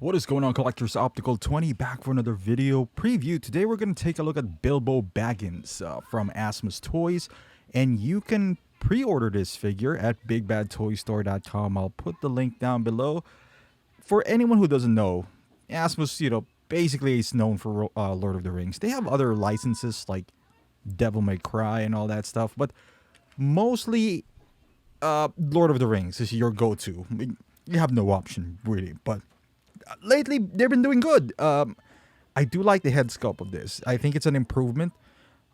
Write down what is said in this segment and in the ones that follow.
What is going on, collectors? Optical 20 back for another video preview. Today we're going to take a look at Bilbo Baggins from Asmus Toys, and you can pre-order this figure at bigbadtoystore.com. I'll put the link down below. For anyone who doesn't know, Asmus, basically is known for Lord of the Rings. They have other licenses like Devil May Cry and all that stuff, but mostly Lord of the Rings is your go-to. You have no option, really, but lately they've been doing good. I do like the head sculpt of this. I think it's an improvement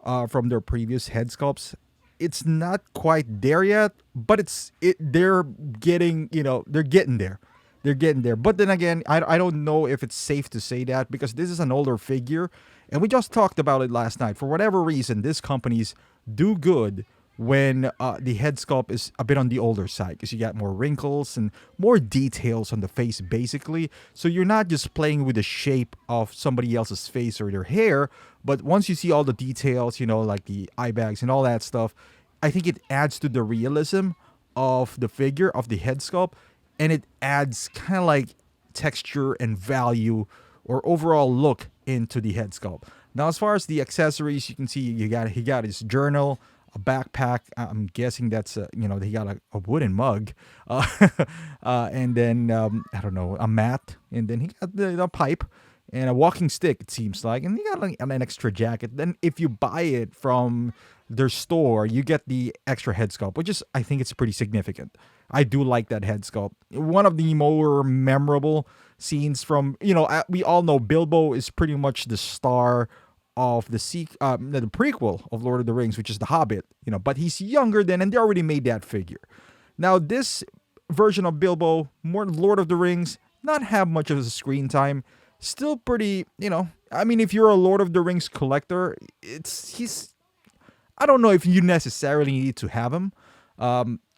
from their previous head sculpts. It's not quite there yet, but they're getting they're getting there. They're getting there. But then again, I don't know if it's safe to say that because this is an older figure, and we just talked about it last night. For whatever reason, these companies do good when the head sculpt is a bit on the older side because you got more wrinkles and more details on the face, basically. So you're not just playing with the shape of somebody else's face or their hair, but once you see all the details, like the eye bags and all that stuff, I think it adds to the realism of the figure, of the head sculpt, and it adds kind of like texture and value or overall look into the head sculpt. Now, as far as the accessories, you can see he got his journal, a backpack. I'm guessing that's he got a wooden mug, and then I don't know, a mat, and then he got the pipe and a walking stick. It seems like, and he got like an extra jacket. Then if you buy it from their store, you get the extra head sculpt, which is, I think it's pretty significant. I do like that head sculpt. One of the more memorable scenes from we all know Bilbo is pretty much the star of the prequel of Lord of the Rings, which is The Hobbit, but he's younger then, and they already made that figure. Now, this version of Bilbo, more Lord of the Rings, not have much of a screen time, still pretty, I mean, if you're a Lord of the Rings collector, I don't know if you necessarily need to have him.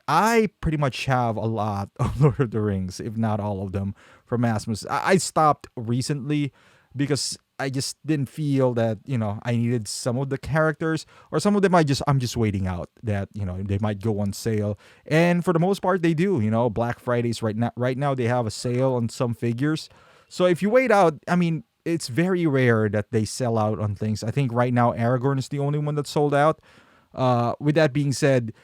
I pretty much have a lot of Lord of the Rings, if not all of them, from Asmus. I stopped recently because I just didn't feel that I needed some of the characters, or some of them I'm just waiting out that they might go on sale, and for the most part they do. Black Fridays right now they have a sale on some figures, so if you wait out, I mean, it's very rare that they sell out on things. I think right now Aragorn is the only one that's sold out. With that being said,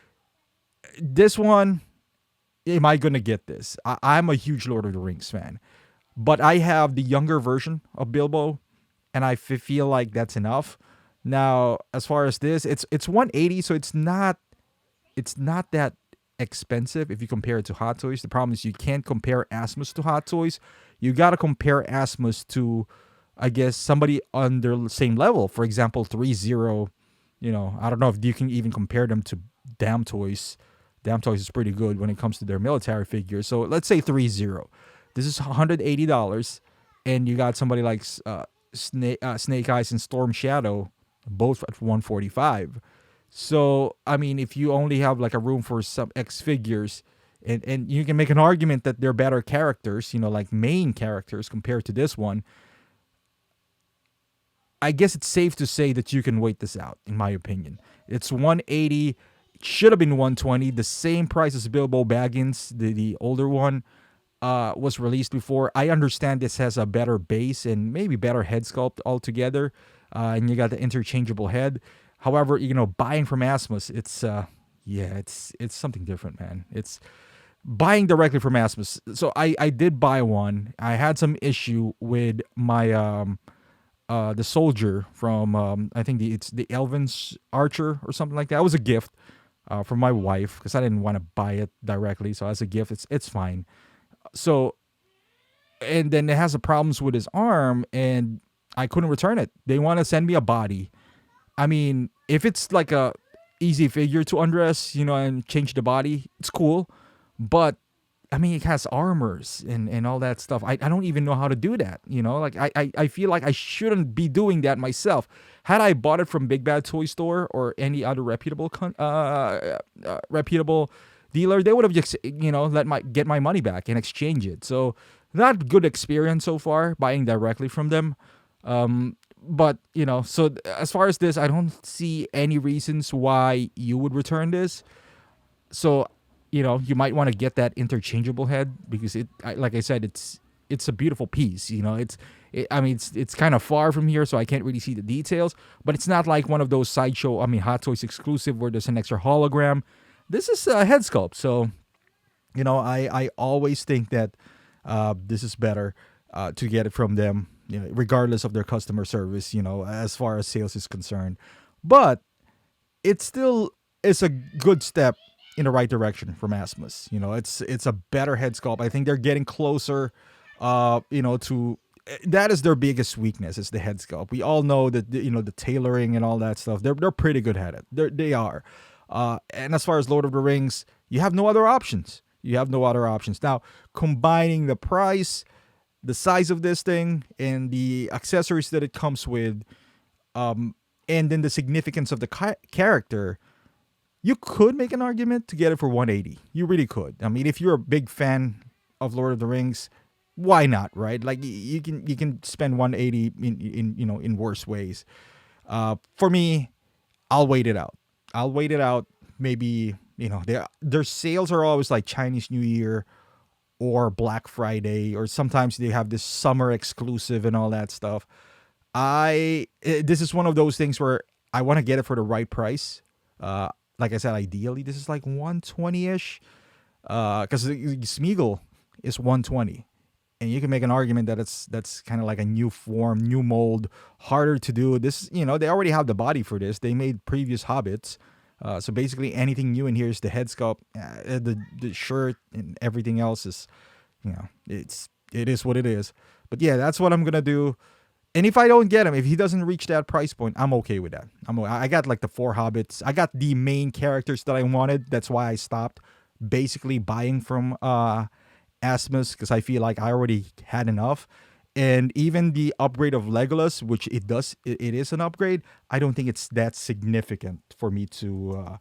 this one, am I gonna get this? I'm a huge Lord of the Rings fan, but I have the younger version of Bilbo, and I feel like that's enough. Now, as far as this, it's $180, so it's not that expensive if you compare it to Hot Toys. The problem is you can't compare Asmus to Hot Toys. You gotta compare Asmus to, I guess, somebody on their same level. For example, 3-0. I don't know if you can even compare them to Damn Toys. Damn Toys is pretty good when it comes to their military figures. So let's say 3-0. This is $180, and you got somebody like Snake Eyes and Storm Shadow, both at $145. So I mean, if you only have like a room for some X figures, and you can make an argument that they're better characters, like main characters compared to this one, I guess it's safe to say that you can wait this out. In my opinion, it's $180. It should have been $120, the same price as Bilbo Baggins, the older one. Was released before. I understand this has a better base and maybe better head sculpt altogether, and you got the interchangeable head. However, buying from Asmus, it's something different, man. It's buying directly from Asmus. So I did buy one. I had some issue with my the soldier from I think it's the Elven's Archer or something like that. It was a gift from my wife because I didn't want to buy it directly. So as a gift, it's fine. So, and then it has the problems with his arm, and I couldn't return it. They want to send me a body. I mean, if it's like a easy figure to undress, and change the body, it's cool. But I mean, it has armors and all that stuff. I don't even know how to do that. Like I feel like I shouldn't be doing that myself. Had I bought it from Big Bad Toy Store or any other reputable dealer, they would have just get my money back and exchange it. So not good experience so far buying directly from them. But so as far as this, I don't see any reasons why you would return this. So you might want to get that interchangeable head because like I said, it's a beautiful piece. I mean, it's kind of far from here, so I can't really see the details. But it's not like one of those sideshow, I mean, Hot Toys exclusive where there's an extra hologram. This is a head sculpt, so I always think that this is better to get it from them, regardless of their customer service. As far as sales is concerned, but it still is a good step in the right direction from Asmus. It's a better head sculpt. I think they're getting closer. To that is their biggest weakness is the head sculpt. We all know that the tailoring and all that stuff. They're pretty good at it. They are. And as far as Lord of the Rings, you have no other options. You have no other options. Now, combining the price, the size of this thing, and the accessories that it comes with, and then the significance of the character, you could make an argument to get it for 180. You really could. I mean, if you're a big fan of Lord of the Rings, why not, right? Like you can spend 180 in worse ways. For me, I'll wait it out. Maybe their sales are always like Chinese New Year or Black Friday, or sometimes they have this summer exclusive and all that stuff. This is one of those things where I want to get it for the right price. Like I said, ideally this is like 120-ish, because Smeagol is 120, and you can make an argument that that's kind of like a new form, new mold, harder to do. This, they already have the body for this. They made previous Hobbits. So basically anything new in here is the head sculpt, the shirt, and everything else is, it is what it is. But yeah, that's what I'm gonna do. And if I don't get him, if he doesn't reach that price point, I'm okay with that. I got like the 4 Hobbits. I got the main characters that I wanted. That's why I stopped basically buying from Asmus, because I feel like I already had enough. And even the upgrade of Legolas, which it is an upgrade, I don't think it's that significant for me to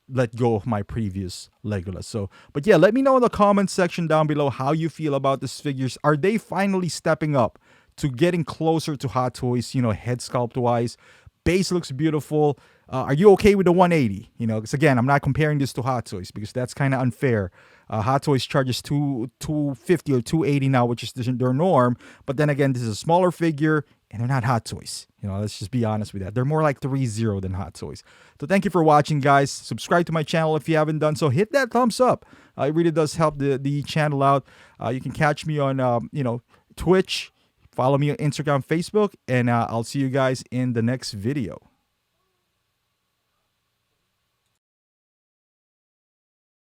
let go of my previous Legolas. So, but yeah, let me know in the comments section down below how you feel about these figures. Are they finally stepping up to getting closer to Hot Toys, head sculpt wise? Base looks beautiful. Are you okay with the 180? Because again, I'm not comparing this to Hot Toys because that's kind of unfair. Hot Toys charges 250 or 280 now, which is their norm. But then again, this is a smaller figure, and they're not Hot Toys. Let's just be honest with that. They're more like 3.0 than Hot Toys. So thank you for watching, guys. Subscribe to my channel if you haven't done so. Hit that thumbs up. It really does help the channel out. You can catch me on Twitch. Follow me on Instagram, Facebook, and I'll see you guys in the next video.